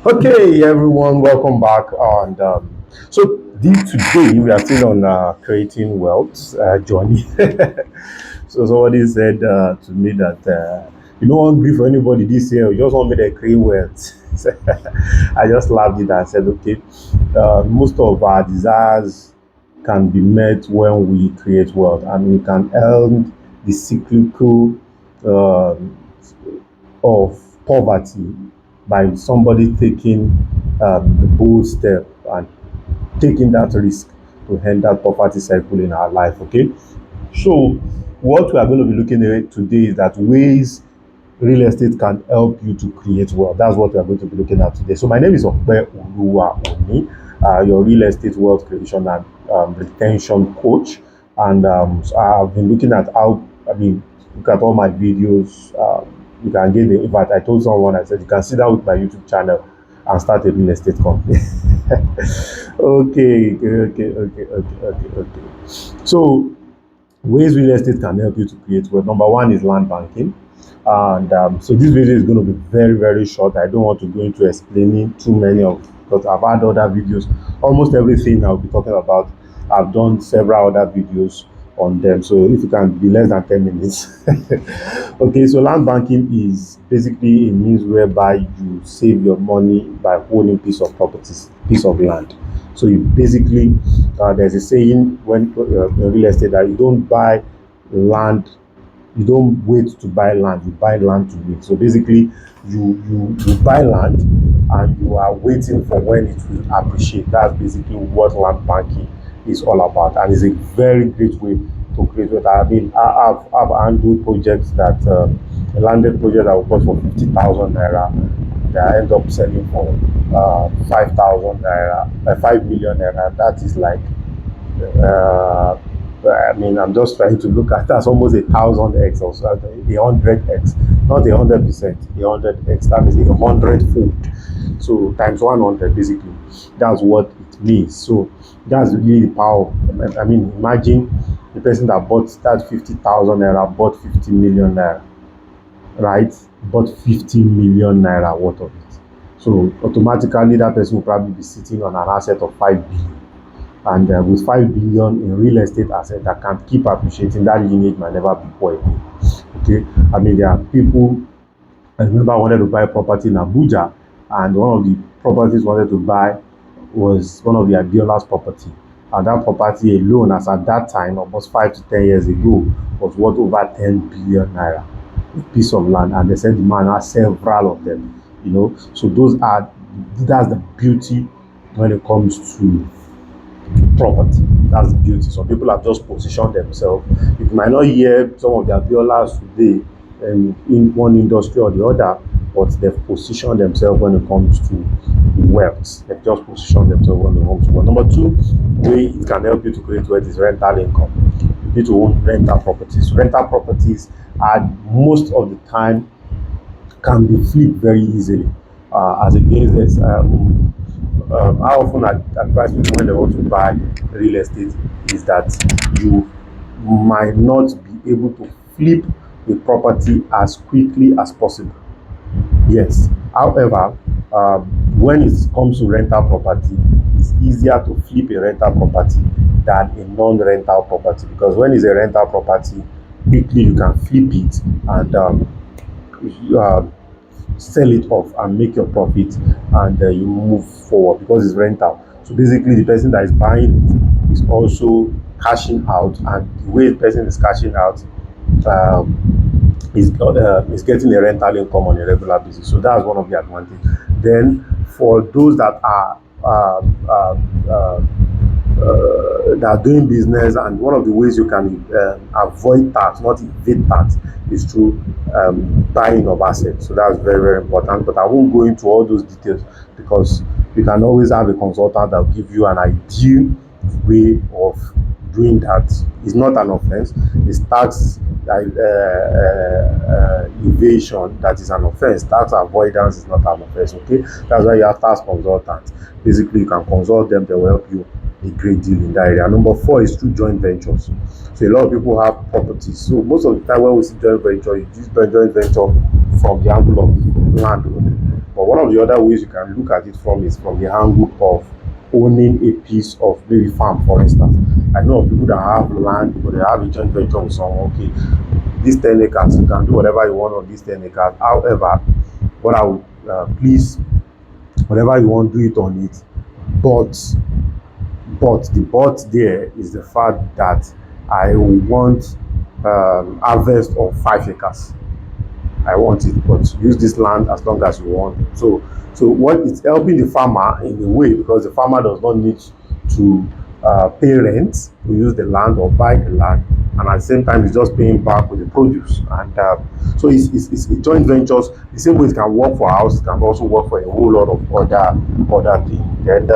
Okay, everyone, welcome back. And today we are still on creating wealth journey. So somebody said to me that you don't want grief for anybody this year. You just want me to create wealth. I just laughed it and said, okay, most of our desires can be met when we create wealth, and we can earn the cyclical um of poverty by somebody taking the bold step and taking that risk to end that poverty cycle in our life. Okay, so what we are going to be looking at today is that ways real estate can help you to create wealth. That's what we are going to be looking at today. So my name is Okpe Oluwa Oni, your real estate wealth creation and retention coach. And so I've been looking at look at all my videos. You can get the invite. I told someone, I said, you can sit down with my YouTube channel and start a real estate company. Okay. So ways real estate can help you to create wealth. Number one is land banking. And so this video is going to be very, very short. I don't want to go into explaining too many of, because I've had other videos. Almost everything I'll be talking about, I've done several other videos on them. So if you can be less than 10 minutes. Okay, so land banking is basically a means whereby you save your money by owning piece of land. So you basically, there's a saying when in real estate that you don't buy land, you don't wait to buy land, you buy land to wait. So basically, you buy land and you are waiting for when it will appreciate. That's basically what land banking is all about, and it's a very great way to create wealth. I've handled projects that a landed project that will cost for 50,000 naira, they end up selling for 5,000 naira, 5 million naira. That is like uh, I'm just trying to look at that's almost 1,000x or so, 100x, not 100%, 100x. That means 100 fold. So times 100, basically, that's what it means. So that's really the power. Imagine the person that bought that 50,000 naira bought 50 million naira, right? Bought 50 million naira worth of it. So automatically, that person will probably be sitting on an asset of 5 billion, and with 5 billion in real estate asset that can keep appreciating, that lineage might never be poor again. Okay, there are people. I remember I wanted to buy property in Abuja, and one of the properties I wanted to buy was one of the Abiola's property. And that property alone, as at that time, almost 5 to 10 years ago, was worth over 10 billion naira. A piece of land, and they said the man has several of them. So that's the beauty when it comes to property. That's the beauty. Some people have just positioned themselves. You might not hear some of their violas today in one industry or the other, but they've positioned themselves when it comes to wealth. They've just positioned themselves when it comes to wealth. Number two way it can help you to create wealth is rental income. You need to own rental properties. Rental properties are most of the time can be flipped very easily. As against this, how often I advise people when they want to buy real estate is that you might not be able to flip the property as quickly as possible. Yes. However, when it comes to rental property, it's easier to flip a rental property than a non-rental property, because when it's a rental property, quickly you can flip it and uh, sell it off and make your profit, and you move forward because it's rental. So basically, the person that is buying it is also cashing out, and the way the person is cashing out is getting a rental income on a regular basis. So that's one of the advantages. Then for those that are that are doing business, and one of the ways you can avoid tax, not evade tax, is through buying of assets. So that's very, very important. But I won't go into all those details, because you can always have a consultant that will give you an ideal way of doing that. It's not an offense. It's tax evasion that is an offense. Tax avoidance is not an offense. Okay, that's why you have tax consultants. Basically, you can consult them. They will help you a great deal in that area. Number four is through joint ventures. So a lot of people have properties. So most of the time when we see joint venture, you use joint venture from the angle of land. But one of the other ways you can look at it from is from the angle of owning a piece of maybe farm, for instance. I know of people that have land, but they have a joint venture with someone. Okay, these 10 acres, you can do whatever you want on these 10 acres. However, what I would please, whatever you want, do it on it. But the but there is the fact that I want harvest of 5 acres. I want it, but use this land as long as you want. So what it's helping the farmer in a way, because the farmer does not need to pay rent to use the land or buy the land, and at the same time he's just paying back with the produce. And so it's joint ventures. The same way it can work for a house, it can also work for a whole lot of other things. And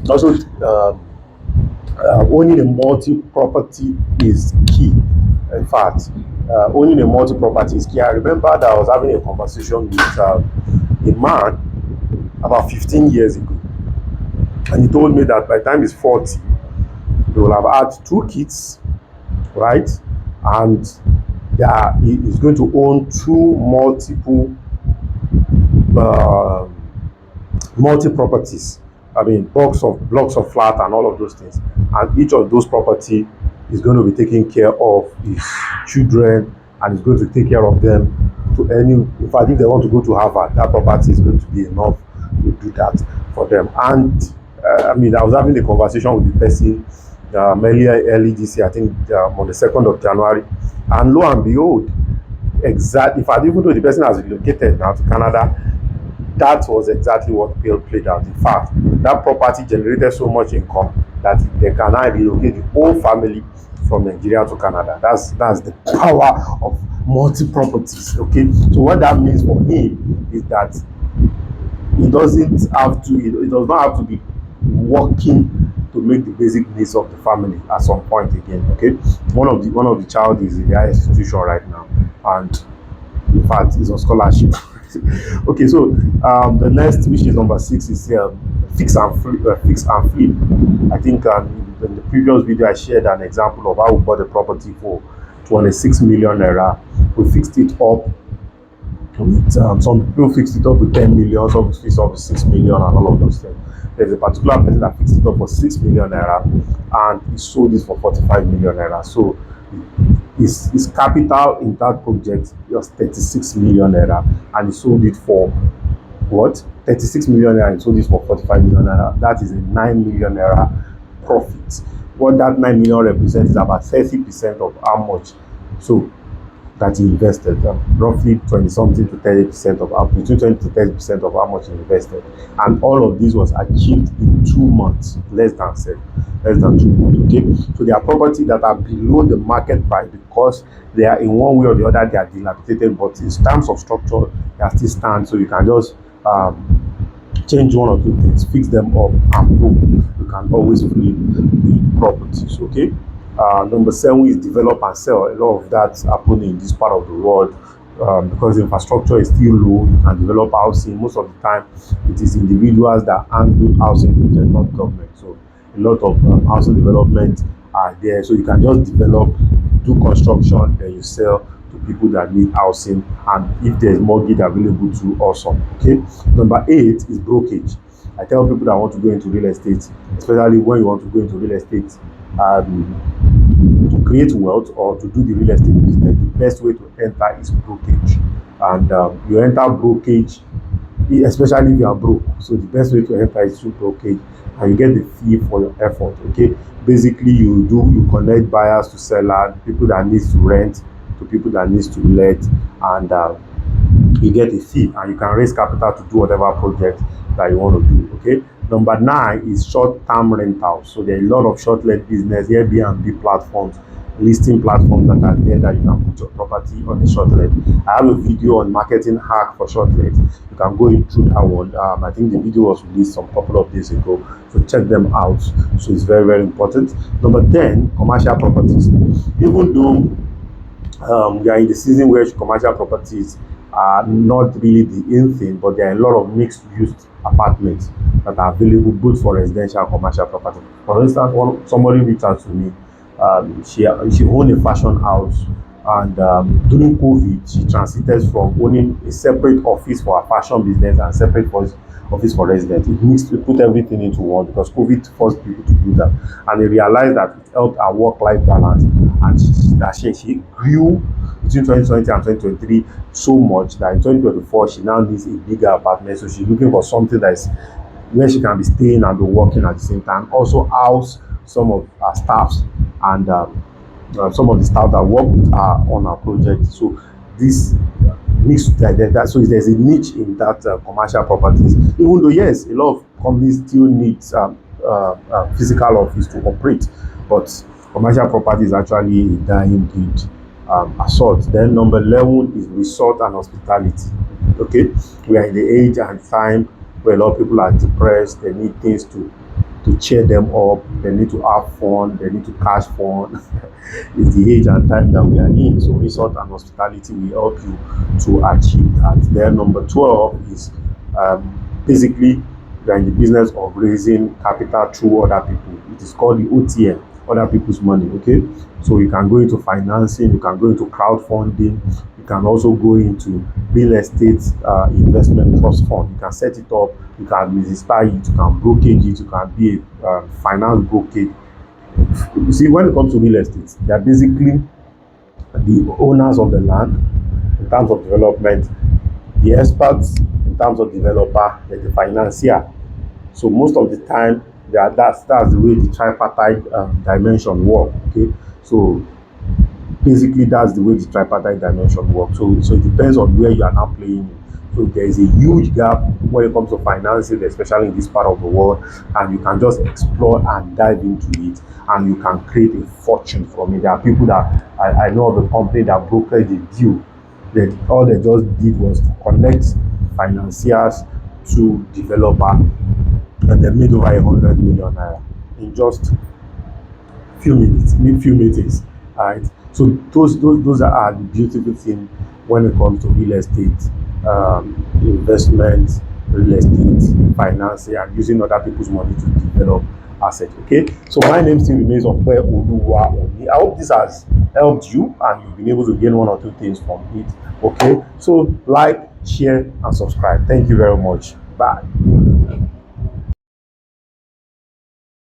also owning a multi-property is key. In fact, owning a multi-property is key. I remember that I was having a conversation with a man about 15 years ago, and he told me that by the time he's 40, he will have had 2 kids, right? And he is going to own two uh, multi-properties. I mean, blocks of flat and all of those things. And each of those property is going to be taking care of his children, and is going to take care of them to any. In fact, if they want to go to Harvard, that property is going to be enough to do that for them. And I mean, I was having a conversation with the person early this year, I think on the 2nd of January, and lo and behold, exactly. In fact, even though the person has relocated now to Canada, that was exactly what played out. In fact, that property generated so much income that they can now relocate the whole family from Nigeria to Canada. That's the power of multi properties. Okay, so what that means for him is that he doesn't have to. It does not have to be working to make the basic needs of the family at some point again. Okay, one of the child is in their institution right now, and in fact, it's on scholarship. Okay, so the next, which is number 6, is fix and flip. I think in the previous video I shared an example of how we bought a property for 26 million naira. We fixed it up with some people fixed it up with 10 million, some fixed it up with 6 million, and all of those things. There's a particular person that fixed it up for 6 million naira, and he sold it for 45 million naira. So his capital in that project was 36 million naira, and he sold it for what? 36 million naira, and sold it for 45 million naira. That is a 9 million naira profit. What that 9 million represents is about 30% of how much so that he invested, roughly 20 something to 30% of between 20 to 30% of how much he invested, and all of this was achieved in 2 months, less than 2 months. Okay, so there are properties that are below the market price because they are in one way or the other they are dilapidated, but in terms of structure they are still stand. So you can just change one or two things, fix them up, and boom, you can always flip the properties. Okay. Number 7 is develop and sell. A lot of that's happening in this part of the world because the infrastructure is still low. You can develop housing. Most of the time, it is individuals that handle housing projects, not government. So a lot of housing development are there. So you can just develop, do construction, then you sell to people that need housing. And if there's mortgage available too, awesome. Okay. Number 8 is brokerage. I tell people that want to go into real estate, especially when you want to go into real estate, to create wealth or to do the real estate business, the best way to enter is brokerage. And you enter brokerage, especially if you are broke. So the best way to enter is through brokerage, and you get the fee for your effort. Okay, basically you connect buyers to sellers, people that needs to rent to people that needs to let, and you get a fee, and you can raise capital to do whatever project that you want to do. Okay. Number 9 is short-term rentals. So there are a lot of short-let business, Airbnb platforms, listing platforms that are there that you can put your property on the short-let. I have a video on marketing hack for short-let. You can go through that one. I think the video was released some couple of days ago, so check them out. So it's very, very important. Number 10, commercial properties. Even though we are in the season where commercial properties are not really the in thing, but there are a lot of mixed-use apartments that are available both for residential and commercial property. For instance, somebody reached out to me. She owned a fashion house And during COVID, she transited from owning a separate office for her fashion business and separate office for residents. It needs to put everything into one because COVID forced people to do that. And they realized that it helped her work-life balance. And she grew between 2020 and 2023 so much that in 2024 she now needs a bigger apartment. So she's looking for something that is where she can be staying and be working at the same time. Also house some of her staffs and some of the staff that work with her on her project. So this needs to identify. So there's a niche in that commercial properties. Even though yes, a lot of companies still need physical office to operate, but commercial property is actually a dying breed. Assault. Then number 11 is resort and hospitality. Okay, we are in the age and time where a lot of people are depressed. They need things to cheer them up. They need to have fun. They need to catch fun. It's the age and time that we are in. So resort and hospitality will help you to achieve that. Then number 12 is basically we are in the business of raising capital through other people. It is called the OTM, other people's money. Okay, so you can go into financing, you can go into crowdfunding, you can also go into real estate investment trust fund. You can set it up, you can register it, you can brokerage it, you can be a finance brokerage. You see, when it comes to real estate, they are basically the owners of the land in terms of development, the experts in terms of developer, and the financier. So most of the time, that's the way the tripartite dimension work. Okay, so basically that's the way the tripartite dimension works. So it depends on where you are now playing in. So there is a huge gap when it comes to financing, especially in this part of the world, and you can just explore and dive into it, and you can create a fortune from it. There are people that I know of a company that brokered a deal that all they just did was to connect financiers to developer, and they made over 100 million naira in just few meetings. Right. So those are the beautiful thing when it comes to real estate, investment, real estate, financing, and using other people's money to develop assets. Okay. So my name still remains Ope Oluwa Oni. I hope this has helped you and you've been able to gain one or two things from it. Okay. So like, share, and subscribe. Thank you very much. Bye.